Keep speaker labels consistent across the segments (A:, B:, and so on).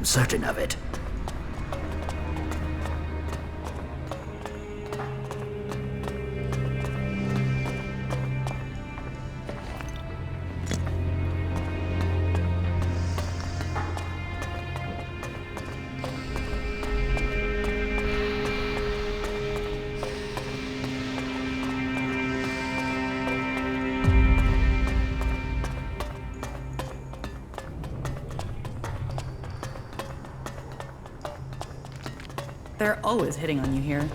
A: I'm certain of it.
B: They're always hitting on you here.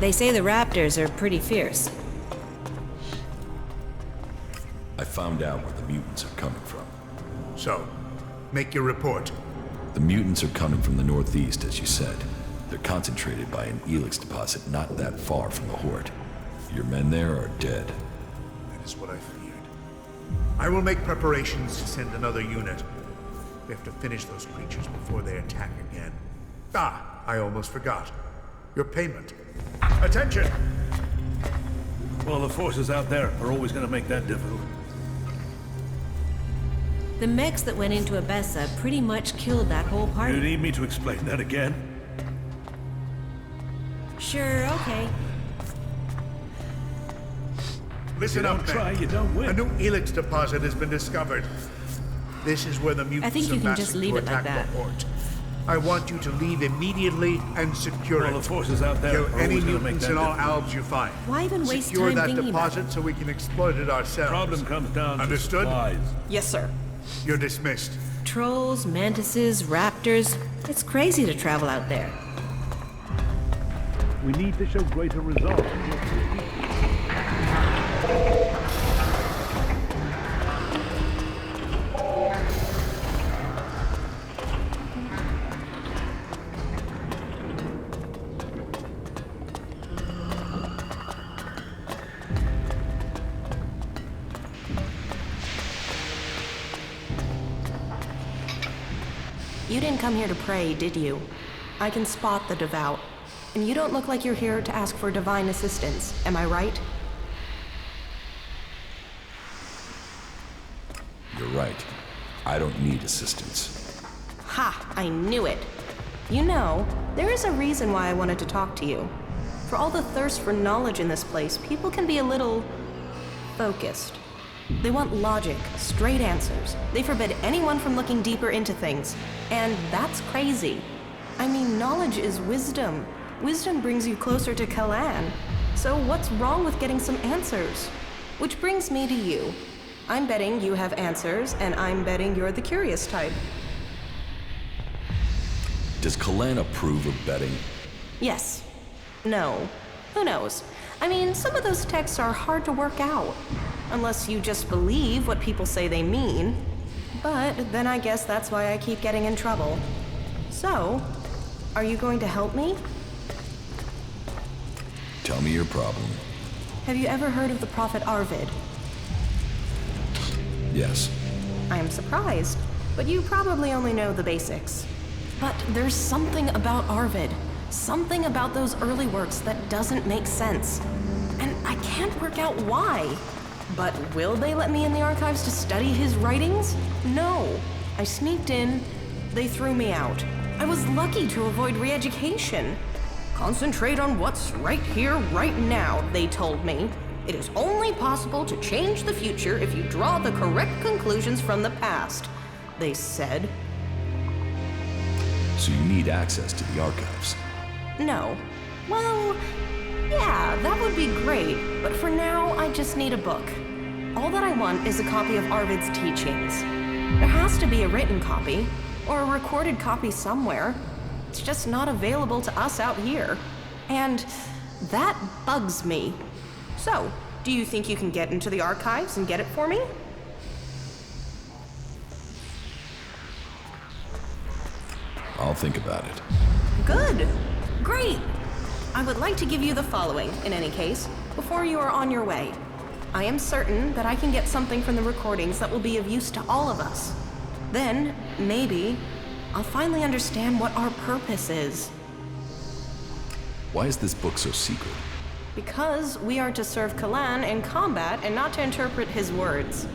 C: They say the raptors are pretty fierce.
D: I found out where the mutants are coming from.
E: So, make your report.
D: The mutants are coming from the northeast, as you said. They're concentrated by an ELEX deposit not that far from the Horde. Your men there are dead.
E: That is what I feared. I will make preparations to send another unit. We have to finish those creatures before they attack again. Ah, I almost forgot. Your payment. Attention!
F: Well, the forces out there are always going to make that difficult.
C: The mechs that went into Abessa pretty much killed that whole
F: You
C: party.
F: need me to explain that again?
C: Sure, okay.
E: Listen
F: You
E: up,
F: don't try,
E: men.
F: you don't win.
E: A new ELEX deposit has been discovered. This is where the mutants
C: think you
E: are
C: can just
E: massing
C: leave
E: to
C: it like
E: attack the
C: that.
E: Horde. I want you to leave immediately and secure
F: Well,
E: it.
F: the forces out there
E: Kill
F: are
E: any
F: always going to make
E: mutants
F: that
E: and all
F: difficult.
E: albs you find.
C: Why even waste
E: Secure
C: time
E: that
C: thinking about
E: deposit so we can exploit it ourselves.
F: Problem comes down
E: Understood?
F: to supplies.
B: Yes, sir.
E: You're dismissed.
C: Trolls, mantises, raptors. It's crazy to travel out there.
F: We need to show greater resolve.
G: You didn't come here to pray, did you? I can spot the devout. And you don't look like you're here to ask for divine assistance, am I right?
D: You're right. I don't need assistance.
G: Ha! I knew it! You know, there is a reason why I wanted to talk to you. For all the thirst for knowledge in this place, people can be a little focused. They want logic, straight answers. They forbid anyone from looking deeper into things. And that's crazy. I mean, knowledge is wisdom. Wisdom brings you closer to Kalan. So what's wrong with getting some answers? Which brings me to you. I'm betting you have answers, and I'm betting you're the curious type.
D: Does Kalan approve of betting?
G: Yes. No. Who knows? I mean, some of those texts are hard to work out. Unless you just believe what people say they mean. But then I guess that's why I keep getting in trouble. So, are you going to help me?
D: Tell me your problem.
G: Have you ever heard of the prophet Arvid?
D: Yes.
G: I am surprised, but you probably only know the basics. But there's something about Arvid, something about those early works that doesn't make sense. And I can't work out why. But will they let me in the archives to study his writings? No. I sneaked in, they threw me out. I was lucky to avoid re-education. Concentrate on what's right here, right now, they told me. It is only possible to change the future if you draw the correct conclusions from the past, they said.
D: So you need access to the archives.
G: No. Well, yeah, that would be great, but for now, I just need a book. All that I want is a copy of Arvid's teachings. There has to be a written copy, or a recorded copy somewhere. It's just not available to us out here. And that bugs me. So, do you think you can get into the archives and get it for me?
D: I'll think about it.
G: Good. Great. I would like to give you the following, in any case, before you are on your way. I am certain that I can get something from the recordings that will be of use to all of us. Then, maybe, I'll finally understand what our purpose is.
D: Why is this book so secret?
G: Because we are to serve Kalan in combat and not to interpret his words.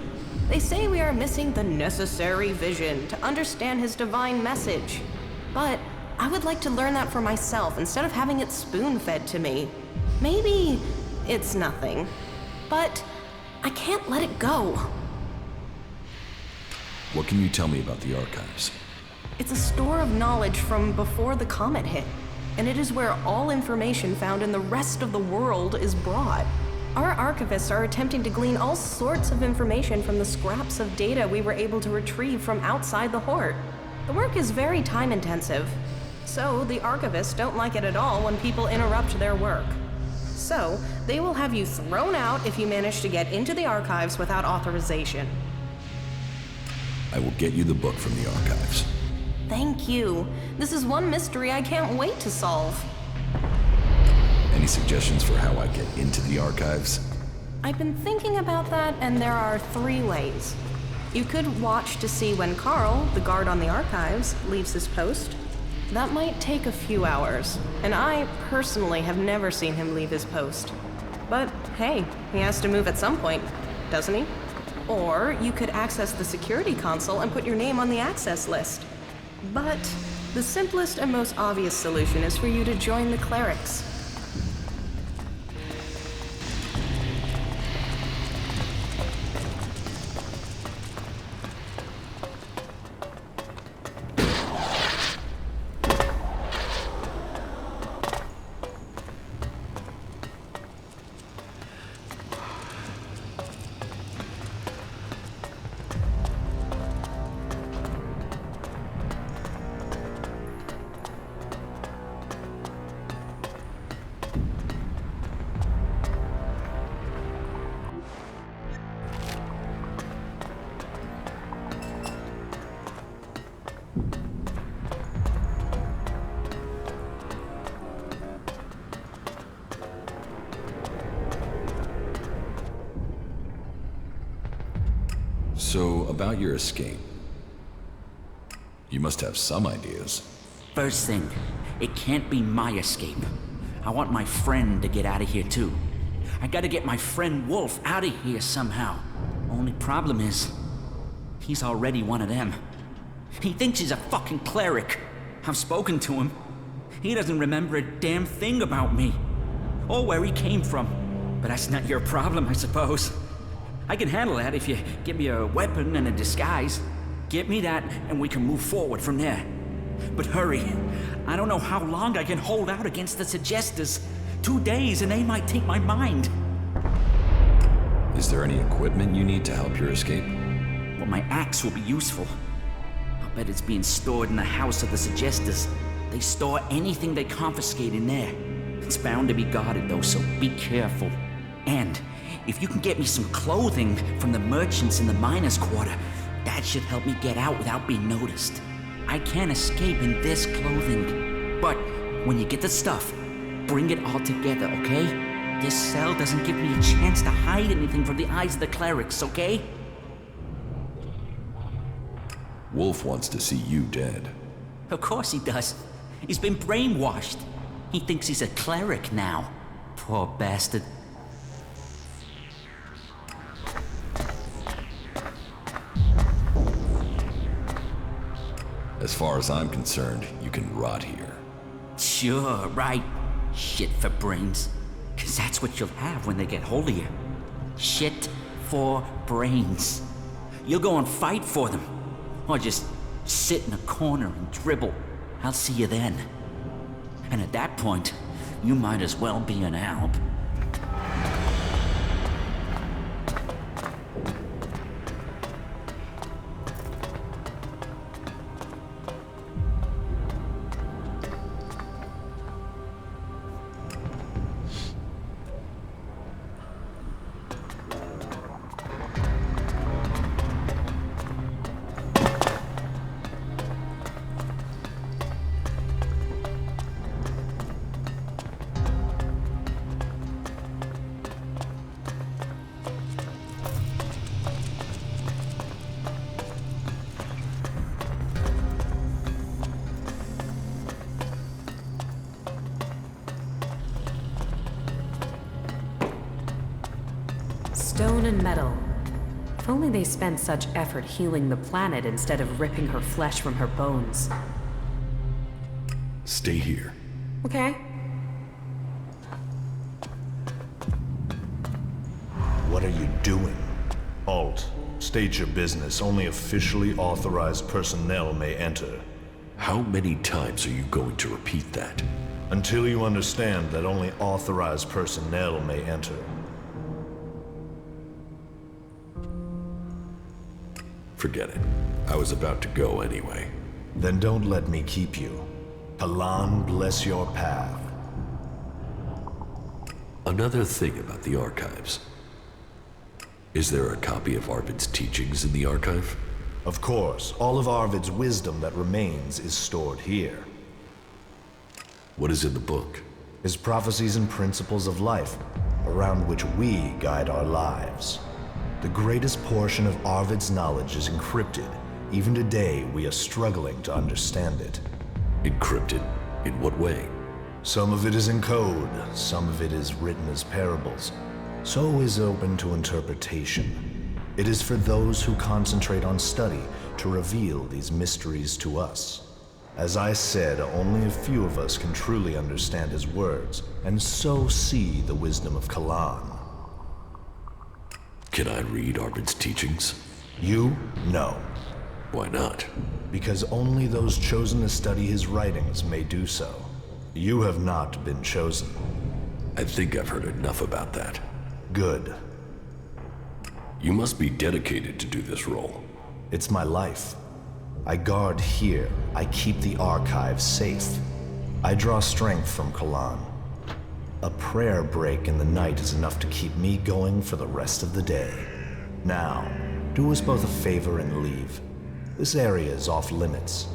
G: They say we are missing the necessary vision to understand his divine message. But I would like to learn that for myself instead of having it spoon-fed to me. Maybe it's nothing, but I can't let it go.
D: What can you tell me about the archives?
G: It's a store of knowledge from before the comet hit, and it is where all information found in the rest of the world is brought. Our archivists are attempting to glean all sorts of information from the scraps of data we were able to retrieve from outside the Horde. The work is very time-intensive, so the archivists don't like it at all when people interrupt their work. So, they will have you thrown out if you manage to get into the archives without authorization.
D: I will get you the book from the archives.
G: Thank you. This is one mystery I can't wait to solve.
D: Any suggestions for how I get into the archives?
G: I've been thinking about that, and there are 3 ways. You could watch to see when Carl, the guard on the archives, leaves his post. That might take a few hours, and I personally have never seen him leave his post. But hey, he has to move at some point, doesn't he? Or you could access the security console and put your name on the access list. But the simplest and most obvious solution is for you to join the clerics.
D: So, about your escape. You must have some ideas.
A: First thing, it can't be my escape. I want my friend to get out of here too. I gotta get my friend Wolf out of here somehow. Only problem is, he's already one of them. He thinks he's a fucking cleric. I've spoken to him. He doesn't remember a damn thing about me. Or where he came from. But that's not your problem, I suppose. I can handle that if you give me a weapon and a disguise. Get me that, and we can move forward from there. But hurry. I don't know how long I can hold out against the Suggestors. 2 days and they might take my mind.
D: Is there any equipment you need to help your escape?
A: Well, my axe will be useful. I'll bet it's being stored in the house of the Suggestors. They store anything they confiscate in there. It's bound to be guarded though, so be careful. And if you can get me some clothing from the merchants in the miners' quarter, that should help me get out without being noticed. I can't escape in this clothing. But when you get the stuff, bring it all together, okay? This cell doesn't give me a chance to hide anything from the eyes of the clerics, okay?
D: Wolf wants to see you dead.
A: Of course he does. He's been brainwashed. He thinks he's a cleric now. Poor bastard.
D: As far as I'm concerned, you can rot here.
A: Sure, right. Shit for brains. 'Cause that's what you'll have when they get hold of you. Shit for brains. You'll go and fight for them. Or just sit in a corner and dribble. I'll see you then. And at that point, you might as well be an alp.
B: Stone and metal. If only they spent such effort healing the planet instead of ripping her flesh from her bones.
D: Stay here.
B: Okay.
H: What are you doing? Alt, state your business. Only officially authorized personnel may enter.
D: How many times are you going to repeat that?
H: Until you understand that only authorized personnel may enter.
D: Forget it. I was about to go anyway.
H: Then don't let me keep you. Kalan bless your path.
D: Another thing about the archives. Is there a copy of Arvid's teachings in the archive?
H: Of course, all of Arvid's wisdom that remains is stored here.
D: What is in the book?
H: His prophecies and principles of life, around which we guide our lives. The greatest portion of Arvid's knowledge is encrypted. Even today, we are struggling to understand it.
D: Encrypted? In what way?
H: Some of it is in code, some of it is written as parables. So is open to interpretation. It is for those who concentrate on study to reveal these mysteries to us. As I said, only a few of us can truly understand his words, and so see the wisdom of Kalan.
D: Can I read Arvid's teachings?
H: You? No.
D: Why not?
H: Because only those chosen to study his writings may do so. You have not been chosen.
D: I think I've heard enough about that.
H: Good.
D: You must be dedicated to do this role.
H: It's my life. I guard here. I keep the archive safe. I draw strength from Kalan. A prayer break in the night is enough to keep me going for the rest of the day. Now, do us both a favor and leave. This area is off limits.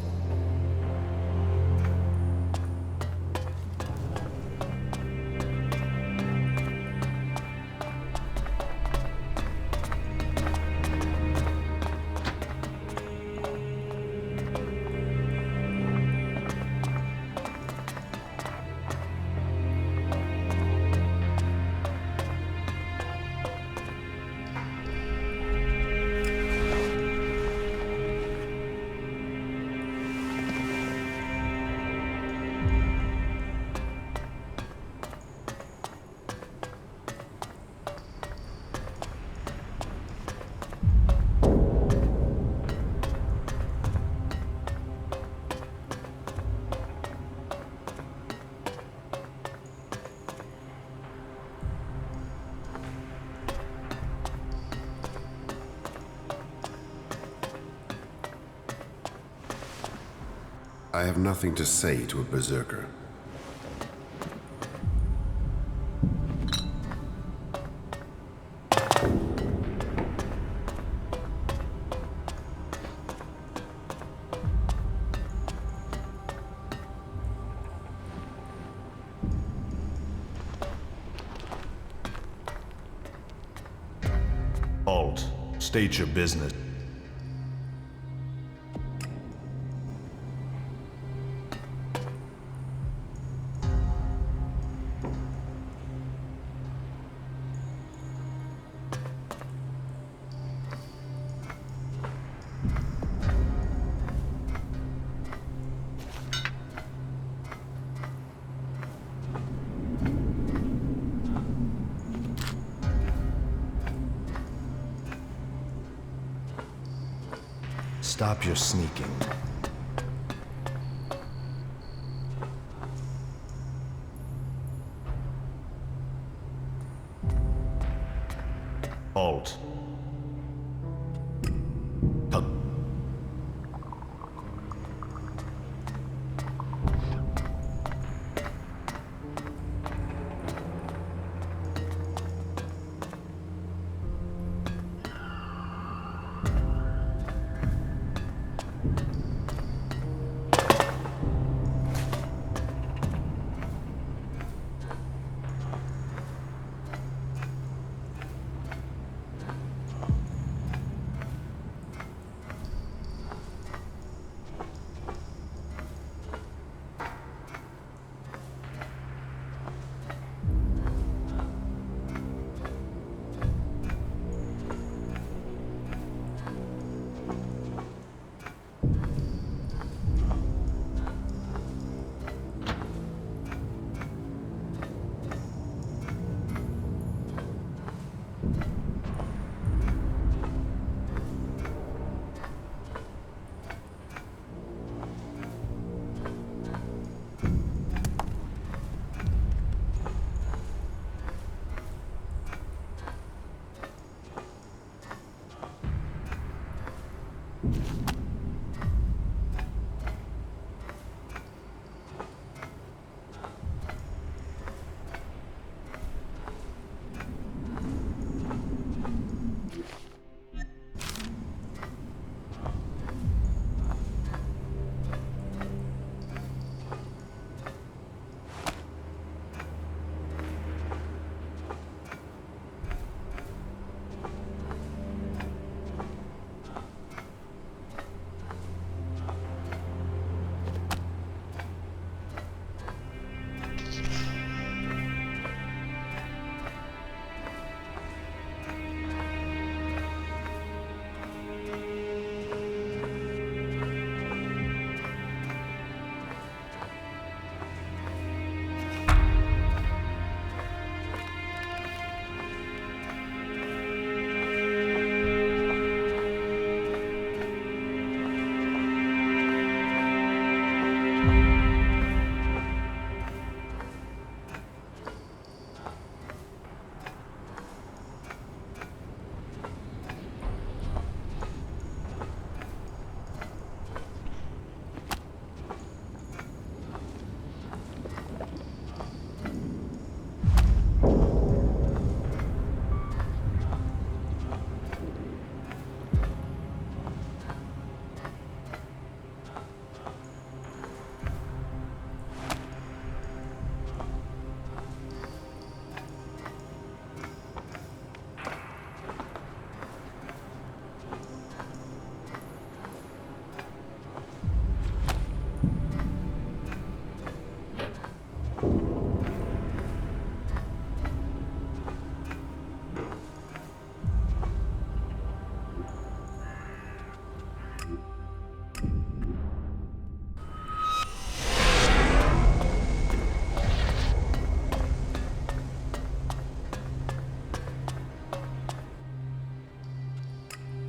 I: I have nothing to say to a berserker.
H: Alt, state your business. Stop your sneaking. Alt.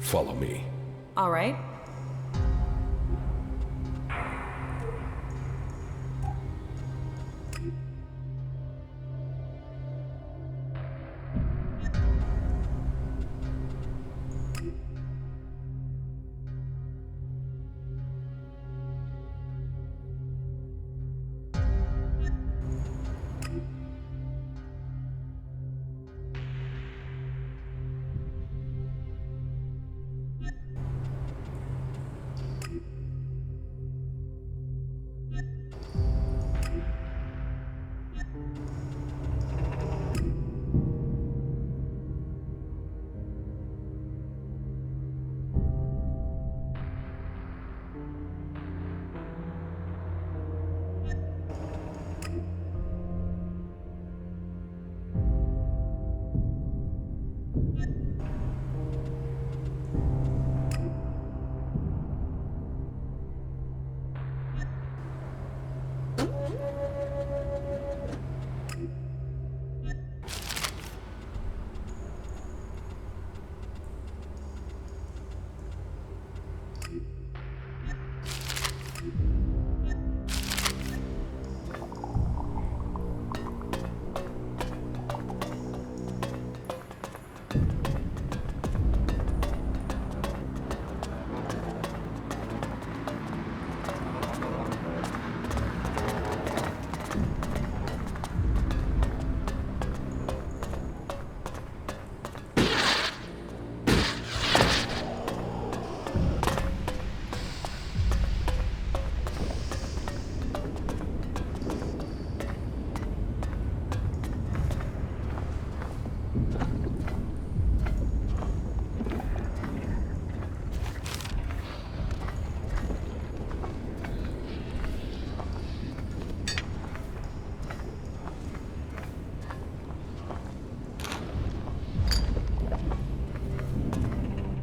D: Follow me.
B: All right.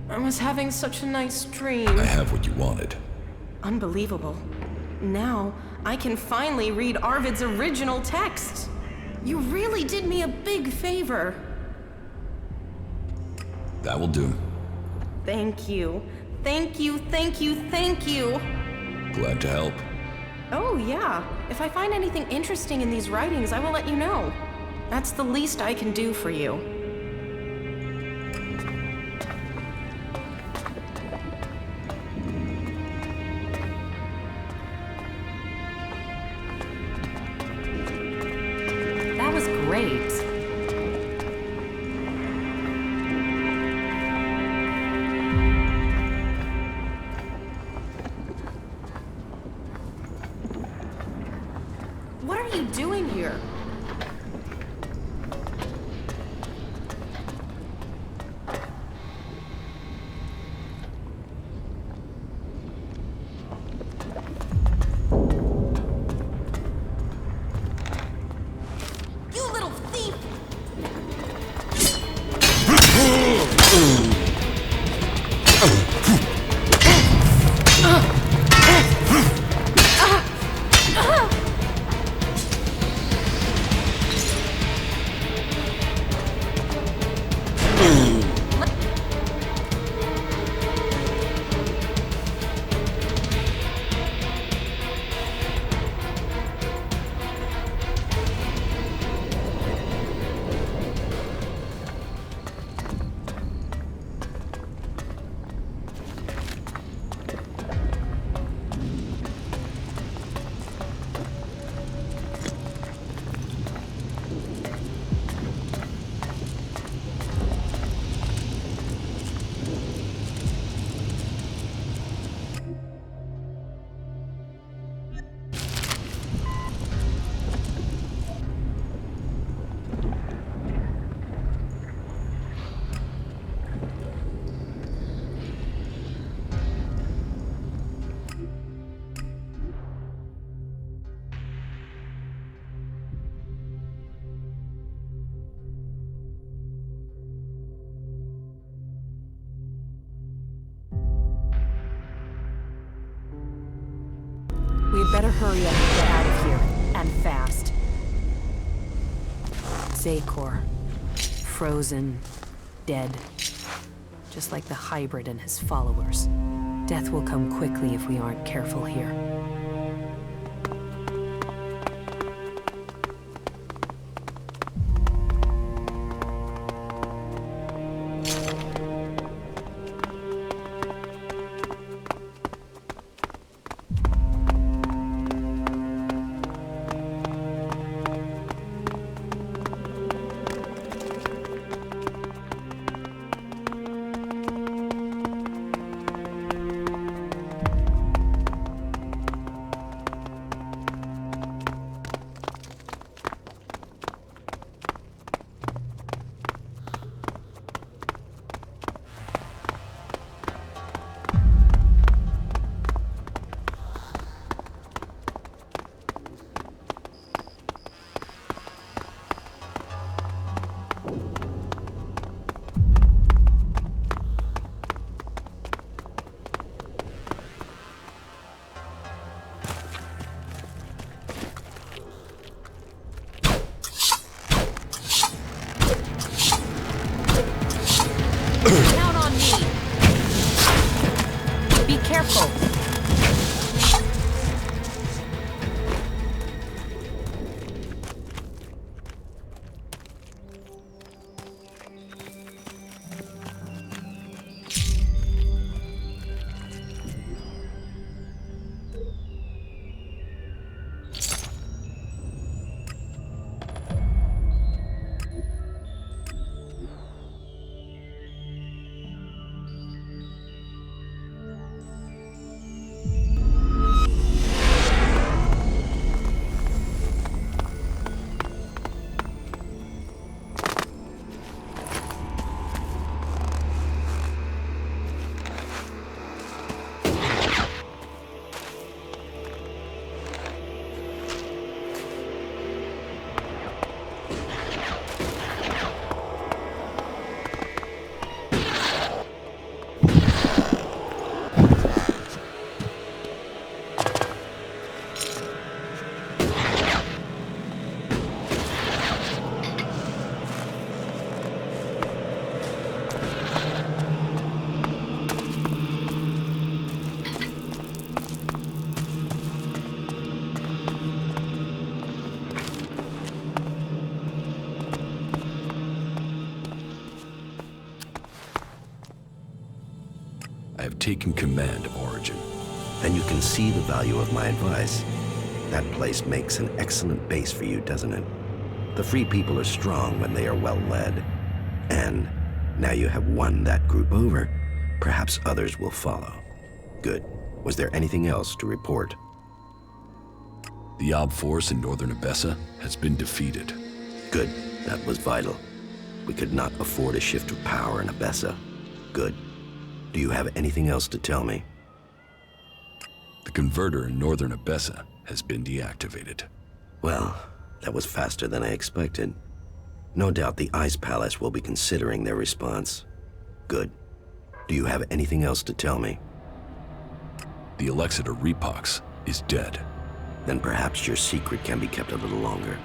G: I was having such a nice dream.
D: I have what you wanted.
G: Unbelievable. Now, I can finally read Arvid's original text. You really did me a big favor.
D: That will do.
G: Thank you. Thank you, thank you, thank you.
D: Glad to help.
G: Oh, yeah. If I find anything interesting in these writings, I will let you know. That's the least I can do for you.
B: That was great.
G: What are you doing here? You little thief!
B: We'd better hurry up and get out of here, and fast. Zakor. Frozen. Dead. just like the hybrid and his followers. Death will come quickly if we aren't careful here. Count on me. Be careful.
D: I have taken command of Origin.
J: Then you can see the value of my advice. That place makes an excellent base for you, doesn't it? The Free People are strong when they are well led. And now you have won that group over, perhaps others will follow. Good. Was there anything else to report?
D: The Ob force in northern Abessa has been defeated.
J: Good. That was vital. We could not afford a shift of power in Abessa. Good. Do you have anything else to tell me?
D: The converter in northern Abessa has been deactivated.
J: Well, that was faster than I expected. No doubt the Ice Palace will be considering their response. Good. Do you have anything else to tell me?
D: The Elexiter Repox is dead.
J: Then perhaps your secret can be kept a little longer.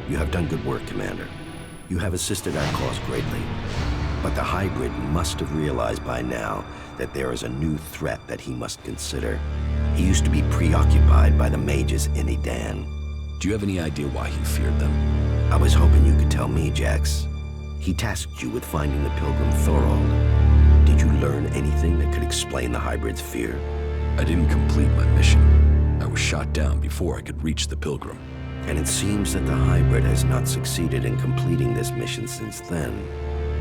J: You have done good work, Commander. You have assisted our cause greatly. But the hybrid must have realized by now that there is a new threat that he must consider. He used to be preoccupied by the mages in Edan.
D: Do you have any idea why he feared them?
J: I was hoping you could tell me, Jax. He tasked you with finding the pilgrim Thorold. Did you learn anything that could explain the hybrid's fear?
D: I didn't complete my mission. I was shot down before I could reach the pilgrim.
J: And it seems that the hybrid has not succeeded in completing this mission since then.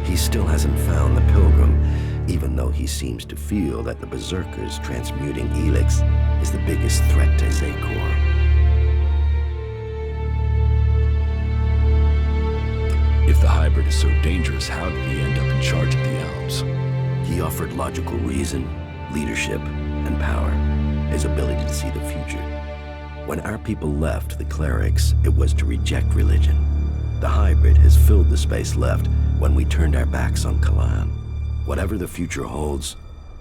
J: He still hasn't found the pilgrim, even though he seems to feel that the berserkers transmuting ELEX is the biggest threat to Zakor.
D: If the hybrid is so dangerous, how did he end up in charge of the Alps?
J: He offered logical reason, leadership, and power, his ability to see the future. When our people left the clerics, it was to reject religion. The hybrid has filled the space left when we turned our backs on Kalan. Whatever the future holds,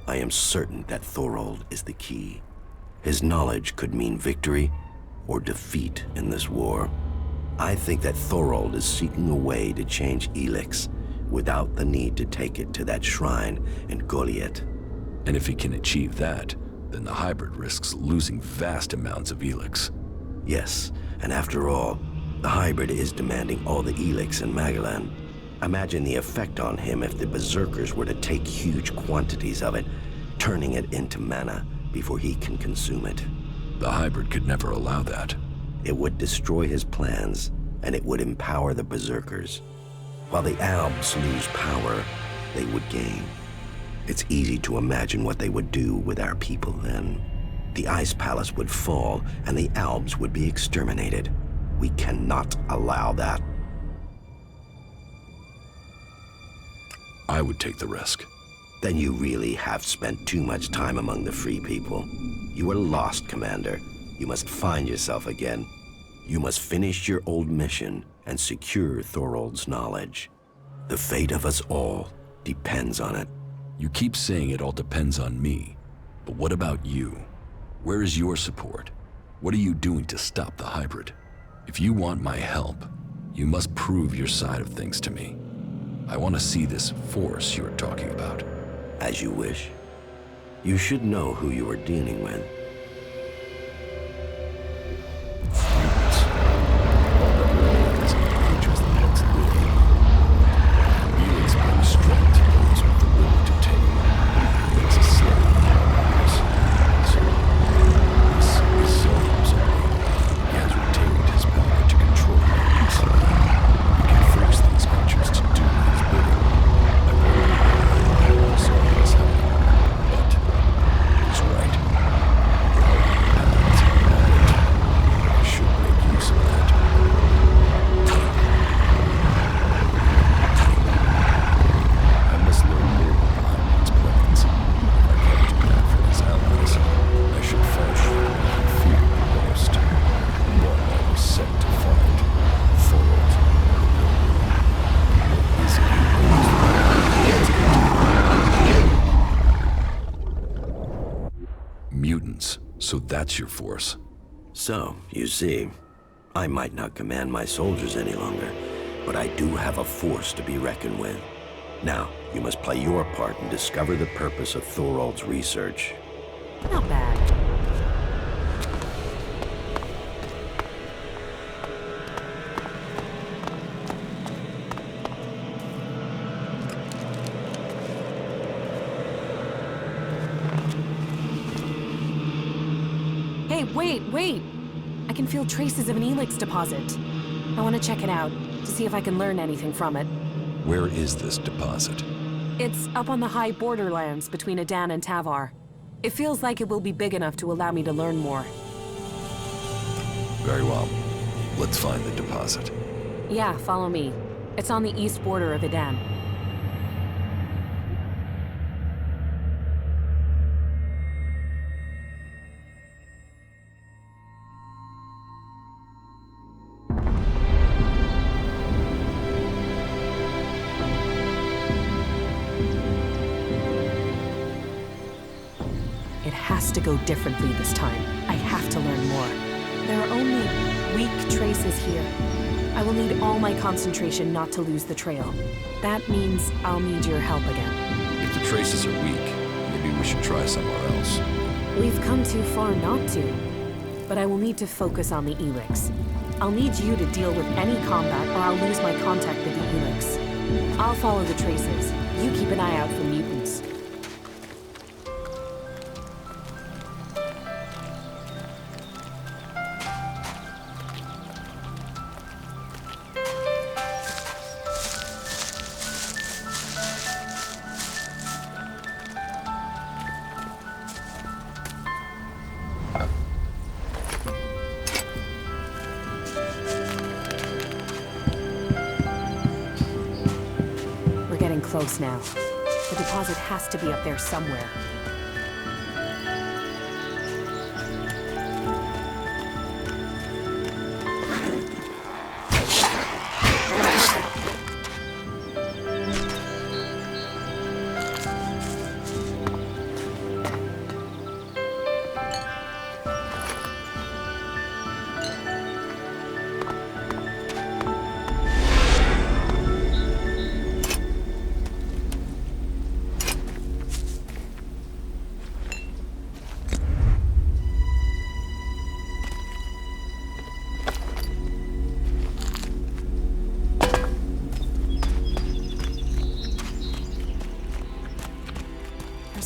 J: I am certain that Thorold is the key. His knowledge could mean victory or defeat in this war. I think that Thorold is seeking a way to change ELEX without the need to take it to that shrine in Goliath.
D: And if he can achieve that, then the hybrid risks losing vast amounts of ELEX.
J: Yes, and after all, the hybrid is demanding all the ELEX in Magalan. Imagine the effect on him if the berserkers were to take huge quantities of it, turning it into mana before he can consume it.
D: The hybrid could never allow that.
J: It would destroy his plans, and it would empower the berserkers. While the Albs lose power, they would gain. It's easy to imagine what they would do with our people then. The Ice Palace would fall, and the Albs would be exterminated. We cannot allow that.
D: I would take the risk.
J: Then you really have spent too much time among the free people. You are lost, Commander. You must find yourself again. You must finish your old mission and secure Thorold's knowledge. The fate of us all depends on it.
D: You keep saying it all depends on me. But what about you? Where is your support? What are you doing to stop the hybrid? If you want my help, you must prove your side of things to me. I want to see this force you're talking about.
J: As you wish. You should know who you are dealing with.
D: So that's your force.
J: So, you see, I might not command my soldiers any longer, but I do have a force to be reckoned with. Now, you must play your part and discover the purpose of Thorold's research.
B: Not bad. Wait! I can feel traces of an ELEX deposit. I want to check it out, to see if I can learn anything from it.
D: Where is this deposit?
B: It's up on the high borderlands between Adan and Tavar. It feels like it will be big enough to allow me to learn more.
D: Very well. Let's find the deposit.
B: Yeah, follow me. It's on the east border of Adan. It has to go differently this time. I have to learn more. There are only weak traces here. I will need all my concentration not to lose the trail. That means I'll need your help again.
D: If the traces are weak, maybe we should try somewhere else.
B: We've come too far not to. But I will need to focus on the ELEX. I'll need you to deal with any combat or I'll lose my contact with the ELEX. I'll follow the traces. You keep an eye out for mutants. Close now. The deposit has to be up there somewhere.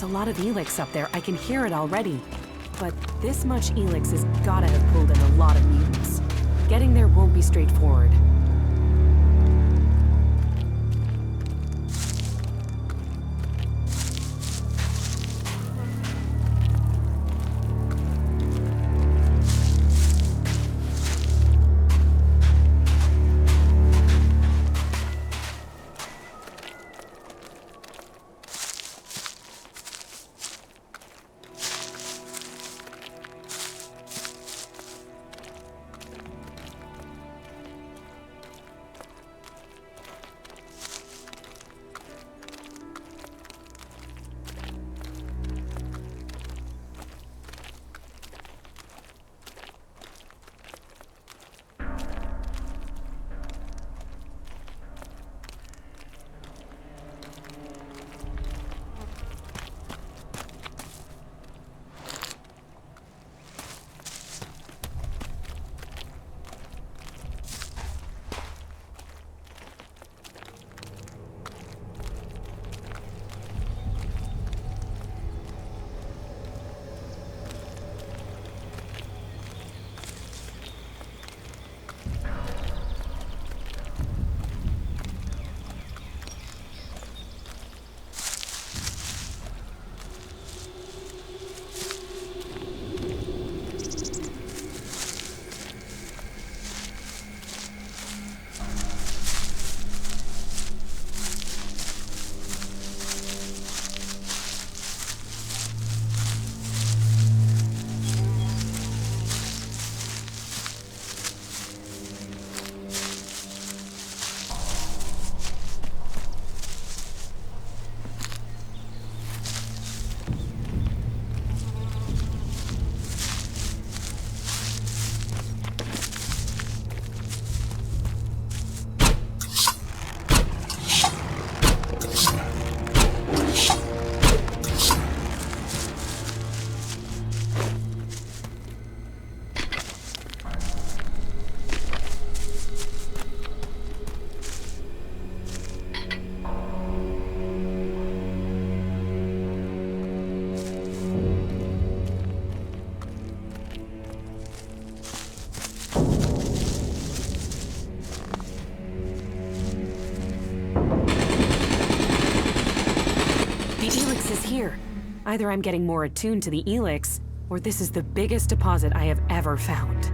B: a lot of ELEX up there. I can hear it already. But this much ELEX has gotta have pulled in a lot of mutants. Getting there won't be straightforward. Either I'm getting more attuned to the ELEX, or this is the biggest deposit I have ever found.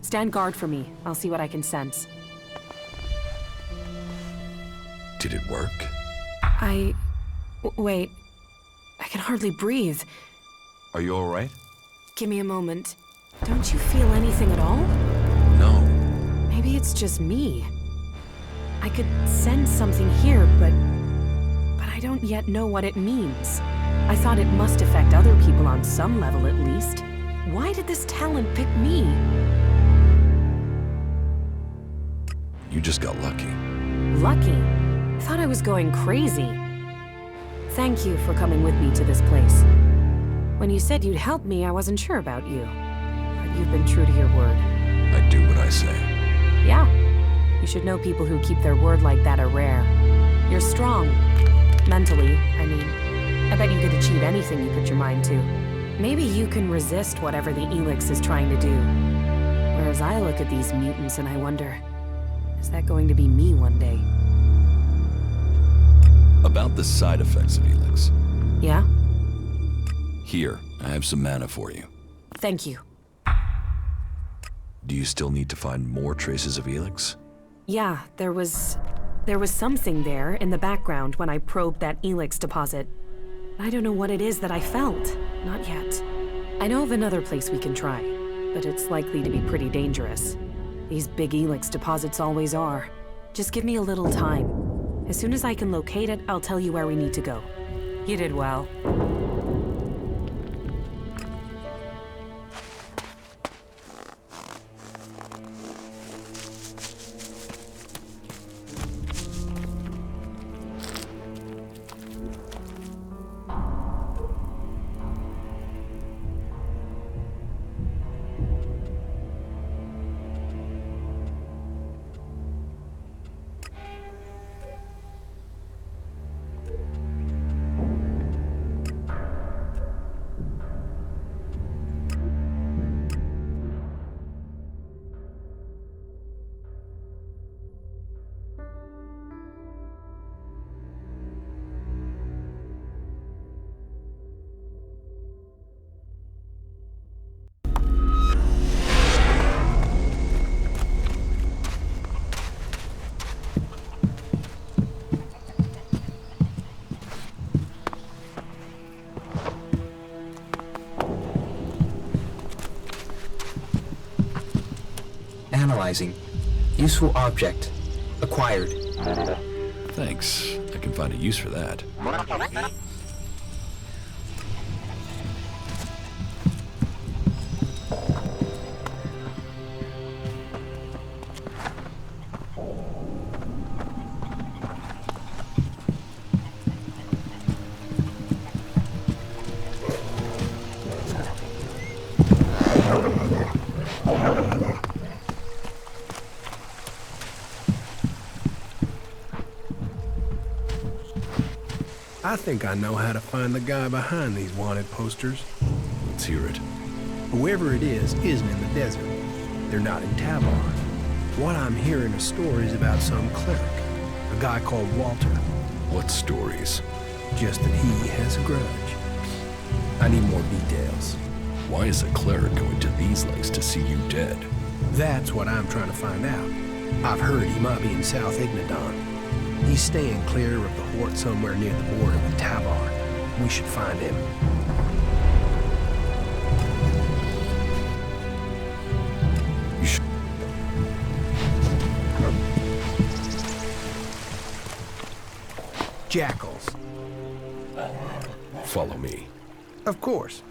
B: Stand guard for me. I'll see what I can sense.
D: Did it work?
B: Wait. I can hardly breathe.
K: Are you all right?
B: Give me a moment. Don't you feel anything at all?
D: No.
B: Maybe it's just me. I could sense something here, but I don't yet know what it means. I thought it must affect other people on some level at least. Why did this talent pick me?
D: You just got lucky.
B: Lucky? I thought I was going crazy. Thank you for coming with me to this place. When you said you'd help me, I wasn't sure about you. But you've been true to your word.
D: I do what I say.
B: Yeah. You should know people who keep their word like that are rare. You're strong. Mentally, I mean. I bet you could achieve anything you put your mind to. Maybe you can resist whatever the ELEX is trying to do. Whereas I look at these mutants and I wonder, is that going to be me one day?
D: About the side effects of ELEX.
B: Yeah?
D: Here, I have some mana for you.
B: Thank you.
D: Do you still need to find more traces of ELEX?
B: Yeah, there was There was something there in the background when I probed that ELEX deposit. I don't know what it is that I felt. Not yet. I know of another place we can try, but it's likely to be pretty dangerous. These big ELEX deposits always are. Just give me a little time. As soon as I can locate it, I'll tell you where we need to go. You did well.
L: Analyzing. Useful object. Acquired.
D: Thanks. I can find a use for that.
M: I think I know how to find the guy behind these wanted posters.
D: Let's hear it.
M: Whoever it is isn't in the desert. They're not in Tabar. What I'm hearing are stories about some cleric, a guy called Walter.
D: What stories?
M: Just that he has a grudge. I need more details.
D: Why is a cleric going to these lakes to see you dead?
M: That's what I'm trying to find out. I've heard he might be in South Ignadon. He's staying clear of the Hort somewhere near the border with Tabar. We should find him.
D: You should.
M: Jackals.
D: Follow me.
M: Of course.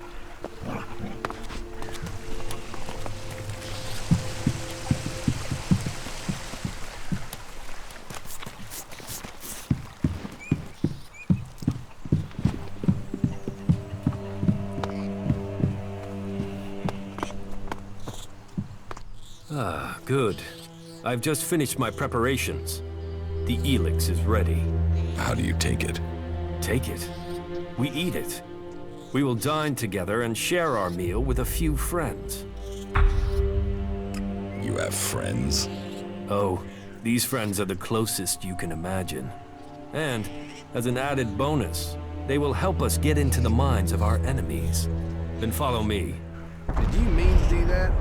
N: Ah, good. I've just finished my preparations. The ELEX is ready.
D: How do you take it?
N: Take it? We eat it. We will dine together and share our meal with a few friends.
D: You have friends?
N: Oh, these friends are the closest you can imagine. And, as an added bonus, they will help us get into the minds of our enemies. Then follow me.
M: Did you mean to do that?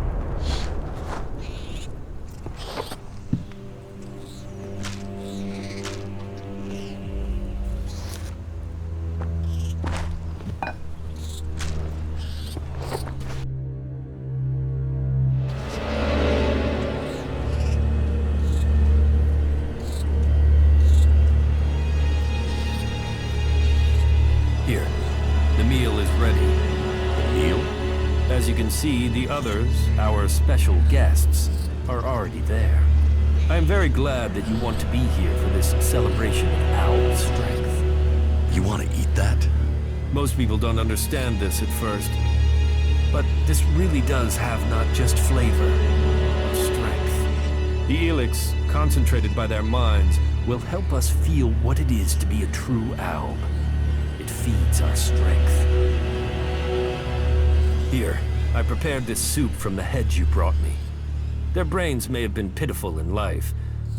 N: Here, the meal is ready.
D: The meal?
N: As you can see, the others, our special guests, are already there. I am very glad that you want to be here for this celebration of owl strength.
D: You want to eat that?
N: Most people don't understand this at first, but this really does have not just flavor, but strength. The ELEX, concentrated by their minds, will help us feel what it is to be a true owl. It feeds our strength. Here, I prepared this soup from the heads you brought me. Their brains may have been pitiful in life,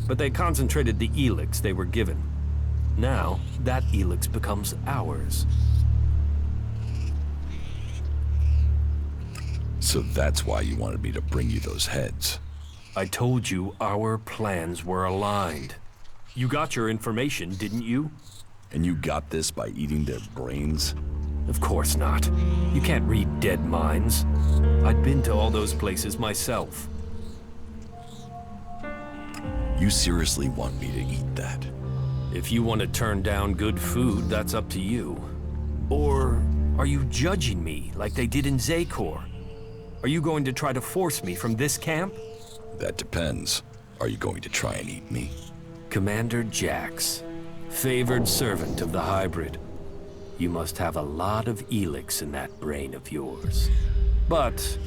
N: but they concentrated the ELEX they were given. Now, that ELEX becomes ours.
D: So that's why you wanted me to bring you those heads.
N: I told you our plans were aligned. You got your information, didn't you?
D: And you got this by eating their brains?
N: Of course not. You can't read dead minds. I'd been to all those places myself.
D: You seriously want me to eat that?
N: If you want to turn down good food, that's up to you. Or are you judging me like they did in Zakor? Are you going to try to force me from this camp?
D: That depends. Are you going to try and eat me?
N: Commander Jax, favored servant of the hybrid. You must have a lot of ELEX in that brain of yours. But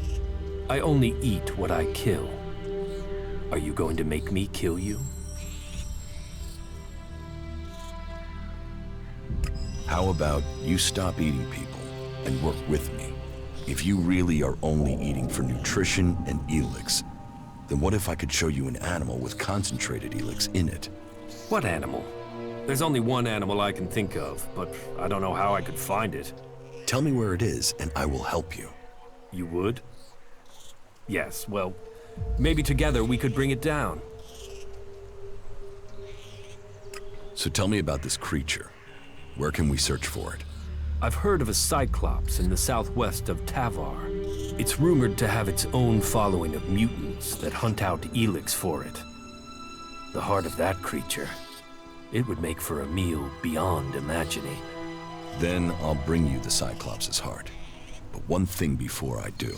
N: I only eat what I kill. Are you going to make me kill you?
D: How about you stop eating people and work with me? If you really are only eating for nutrition and ELEX, then what if I could show you an animal with concentrated ELEX in it?
N: What animal? There's only one animal I can think of, but I don't know how I could find it.
D: Tell me where it is, and I will help you.
N: You would? Yes, well, maybe together we could bring it down.
D: So tell me about this creature. Where can we search for it?
N: I've heard of a Cyclops in the southwest of Tavar. It's rumored to have its own following of mutants that hunt out ELEX for it. The heart of that creature, it would make for a meal beyond imagining.
D: Then I'll bring you the Cyclops' heart. But one thing before I do.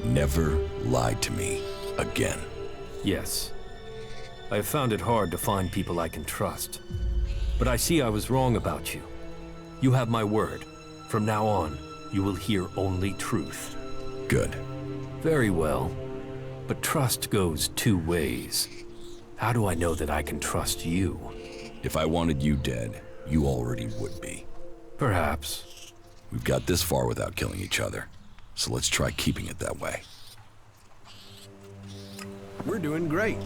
D: Never lie to me again.
N: Yes. I have found it hard to find people I can trust. But I see I was wrong about you. You have my word. From now on, you will hear only truth.
D: Good.
N: Very well. But trust goes two ways. How do I know that I can trust you?
D: If I wanted you dead, you already would be.
N: Perhaps.
D: We've got this far without killing each other, so let's try keeping it that way.
M: We're doing great.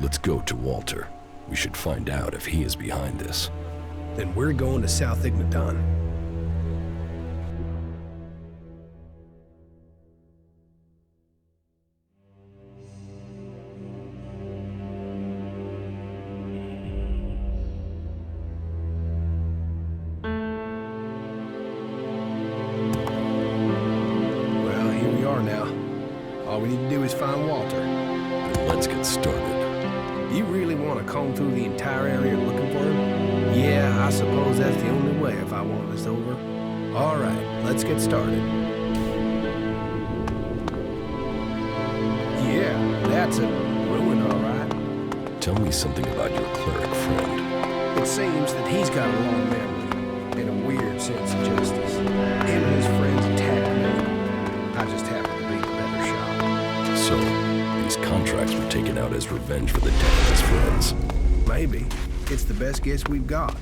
D: Let's go to Walter. We should find out if he is behind this.
M: Then we're going to South Ignadon. Well, here we are now. All we need to do is find Walter.
D: Then let's get started.
M: You really want to comb through the entire area looking for him? Yeah, I suppose that's the only way if I want this over. All right, let's get started. Yeah, that's a ruin, all right.
D: Tell me something about your cleric friend.
M: It seems that he's got a long memory and a weird sense of justice. Him and his friends attacked me. I just happened to be the better shot.
D: So, these contracts were taken out as revenge for the death of his friends.
M: Maybe. It's the best guess we've got.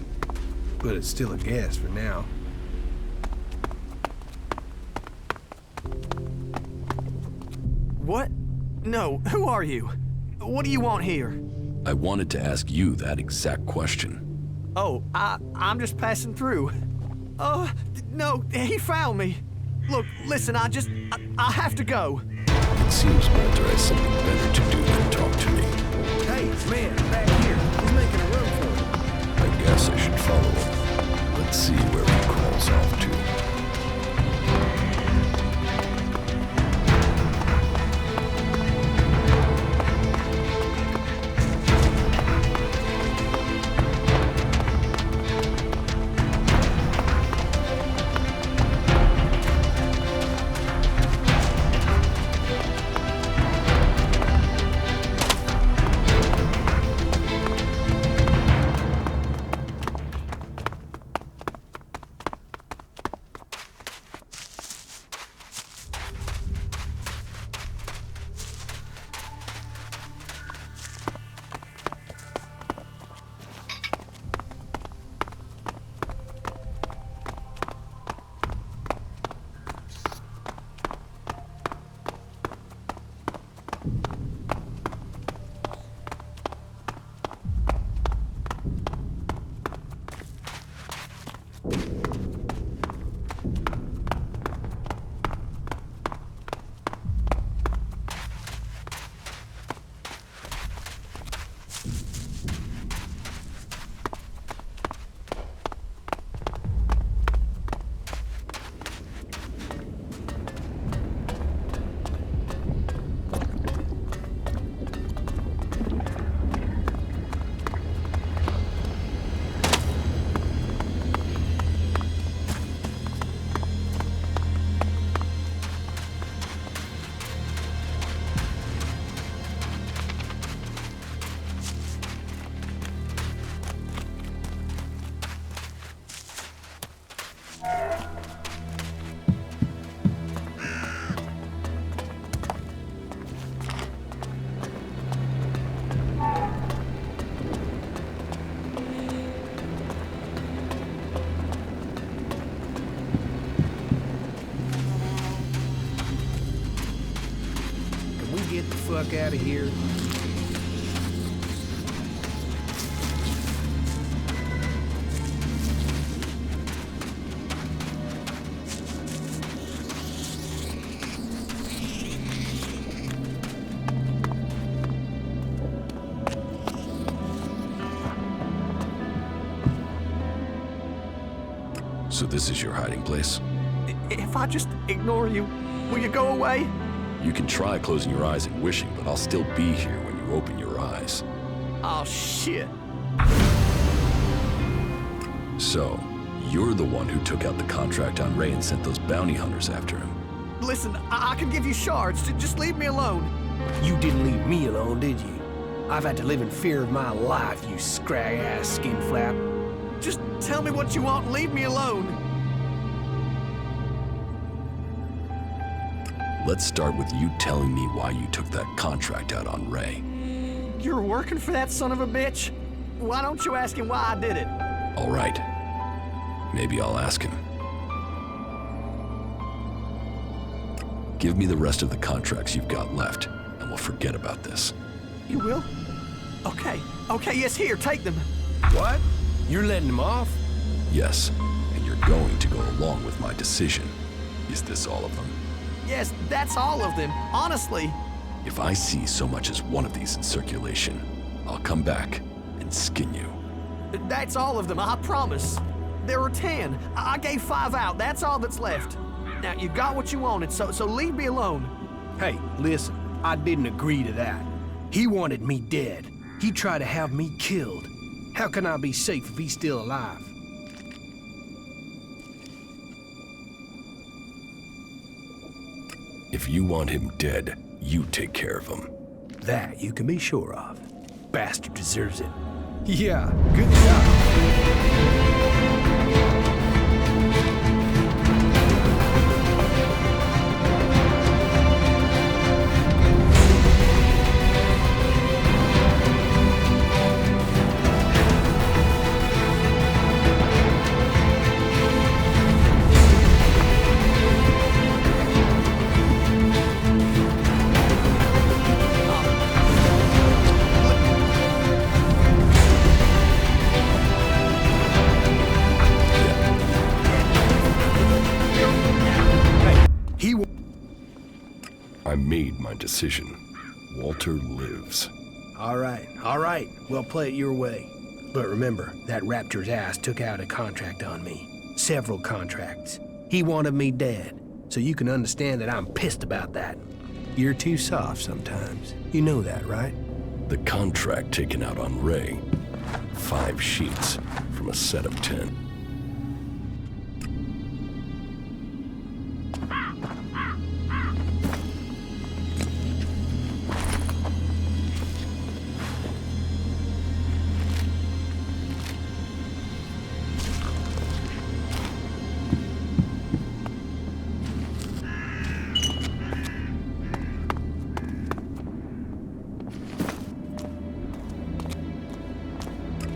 M: But it's still a guess for now.
O: What? No, who are you? What do you want here?
D: I wanted to ask you that exact question.
O: Oh, I'm just passing through. Oh, no, he found me. Look, listen, I have to go.
D: It seems Walter has something better to do than talk to me.
M: Hey, man, back here. He's making a run for it.
D: I guess I should follow him. Let's see where he crawls off to.
M: fuck out of here?
D: So this is your hiding place?
O: If I just ignore you, will you go away?
D: You can try closing your eyes and wishing, but I'll still be here when you open your eyes.
O: Oh, shit.
D: So, you're the one who took out the contract on Ray and sent those bounty hunters after him.
O: Listen, I can give you shards. Just leave me alone.
M: You didn't leave me alone, did you? I've had to live in fear of my life, you scrag-ass skin flap.
O: Just tell me what you want and leave me alone.
D: Let's start with you telling me why you took that contract out on Ray.
O: You're working for that son of a bitch? Why don't you ask him why I did it?
D: All right. Maybe I'll ask him. Give me the rest of the contracts you've got left, and we'll forget about this.
O: You will? Okay, yes, here, take them.
M: What? You're letting him off?
D: Yes, and you're going to go along with my decision. Is this all of them?
O: Yes, that's all of them, honestly.
D: If I see so much as one of these in circulation, I'll come back and skin you.
O: That's all of them, I promise. There were 10. I gave 5 out, that's all that's left. Now, you got what you wanted, so leave me alone.
M: Hey, listen, I didn't agree to that. He wanted me dead. He tried to have me killed. How can I be safe if he's still alive?
D: If you want him dead, you take care of him.
M: That you can be sure of. Bastard deserves it. Yeah, good job.
D: I made my decision. Walter lives.
M: All right. Well, play it your way. But remember, that Raptor's ass took out a contract on me. Several contracts. He wanted me dead. So you can understand that I'm pissed about that. You're too soft sometimes. You know that, right?
D: The contract taken out on Ray. 5 sheets from a set of 10.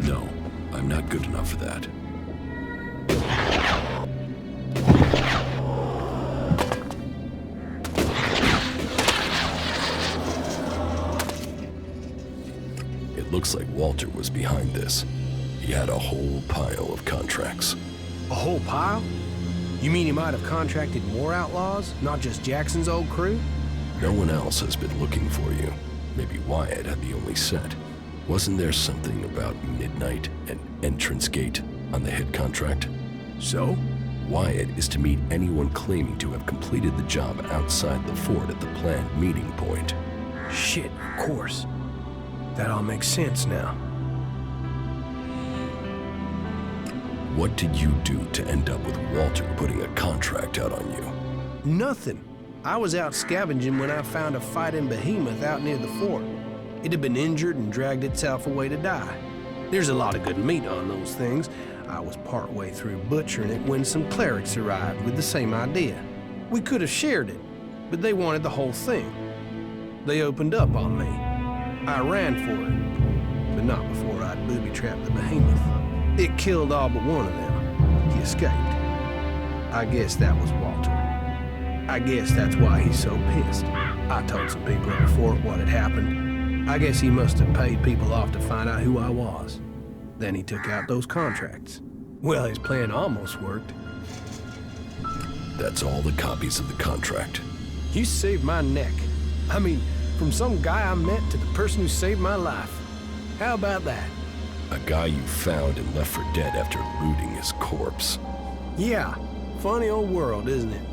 D: No, I'm not good enough for that. It looks like Walter was behind this. He had a whole pile of contracts.
M: A whole pile? You mean he might have contracted more outlaws, not just Jackson's old crew?
D: No one else has been looking for you. Maybe Wyatt had the only set. Wasn't there something about midnight and entrance gate on the head contract?
M: So?
D: Wyatt is to meet anyone claiming to have completed the job outside the fort at the planned meeting point.
M: Shit, of course. That all makes sense now.
D: What did you do to end up with Walter putting a contract out on you?
M: Nothing. I was out scavenging when I found a fighting behemoth out near the fort. It had been injured and dragged itself away to die. There's a lot of good meat on those things. I was partway through butchering it when some clerics arrived with the same idea. We could have shared it, but they wanted the whole thing. They opened up on me. I ran for it, but not before I'd booby-trapped the behemoth. It killed all but one of them. He escaped. I guess that was Walter. I guess that's why he's so pissed. I told some people at the fort what had happened. I guess he must have paid people off to find out who I was. Then he took out those contracts. Well, his plan almost worked.
D: That's all the copies of the contract.
M: You saved my neck. I mean, from some guy I met to the person who saved my life. How about that?
D: A guy you found and left for dead after looting his corpse.
M: Yeah, funny old world, isn't it?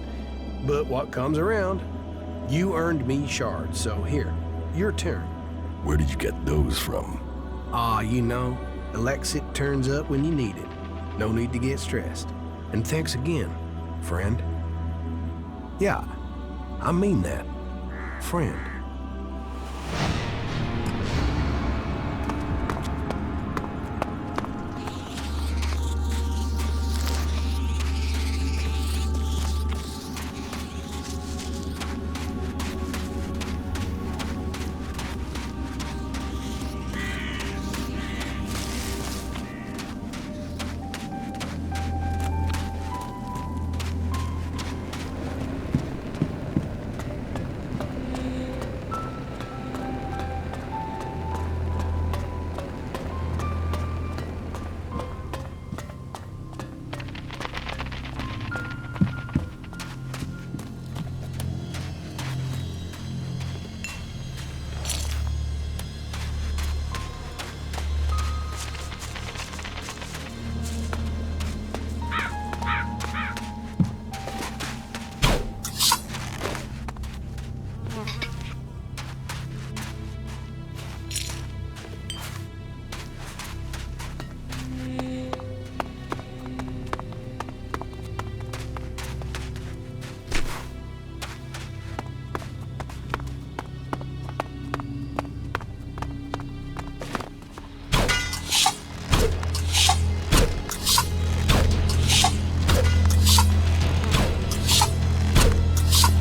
M: But what comes around? You earned me shards, so here, your turn.
D: Where did you get those from?
M: You know, Elexit turns up when you need it. No need to get stressed. And thanks again, friend. Yeah, I mean that. Friend.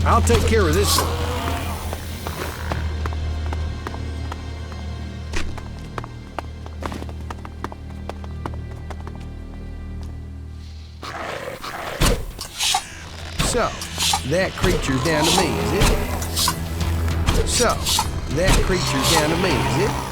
M: I'll take care of this one. So, that creature's down to me, is it? So, that creature's down to me, is it?